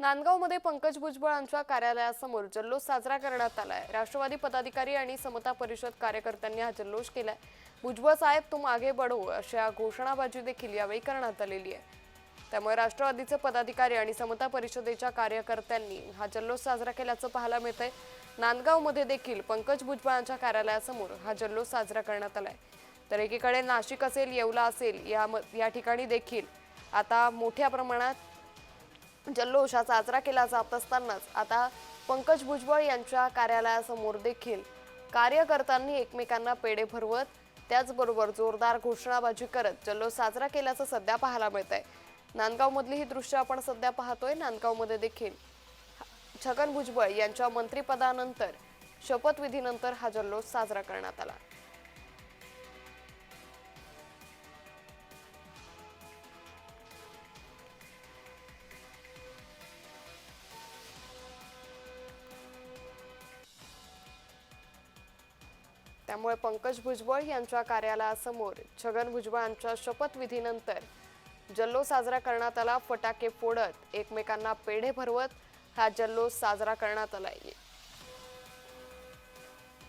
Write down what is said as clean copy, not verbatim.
नांदगावमध्ये पंकज भुजबळांच्या कार्यालयासमोर जल्लोष साजरा करण्यात आलाय। राष्ट्रवादी पदाधिकारी आणि समता परिषद कार्यकर्त्यांनी हा जल्लोष केलाय। भुजबळ साहेब तुम आगे बढ़ो अशा घोषणाबाजी देखील यावेळी करण्यात आलेली आहे। त्यामुळे राष्ट्रवादीचे पदाधिकारी आणि समता परिषदेच्या कार्यकर्त्यांनी हा जल्लोष साजरा केल्याचं पाहायला मिळतंय। नांदगावमध्ये देखील पंकज भुजबळांच्या कार्यालयासमोर हा जल्लोष साजरा करण्यात आलाय। तर एकीकडे नाशिक असेल, येवला असेल या ठिकाणी देखील आता मोठ्या प्रमाणात जल्लोष साजरा केला जात असतानाच आता पंकज भुजबळ यांच्या कार्यालयासमोर देखील कार्यकर्त्यांनी एकमेकांना पेढे भरवत त्याचबरोबर जोरदार घोषणाबाजी करत जल्लोष साजरा केल्याचं सध्या पाहायला मिळतंय। नांदगावमधली ही दृश्य आपण सध्या पाहतोय। नांदगावमध्ये देखील छगन भुजबळ यांच्या मंत्रिपदानंतर शपथविधीनंतर हा जल्लोष साजरा करण्यात आला। त्यामुळे पंकज भुजबळ यांच्या कार्यालयासमोर छगन भुजबळांच्या शपथविधीनंतर जल्लोष साजरा करण्यात आला। फटाके फोडत एकमेकांना पेढे भरवत हा जल्लोष साजरा करण्यात आला।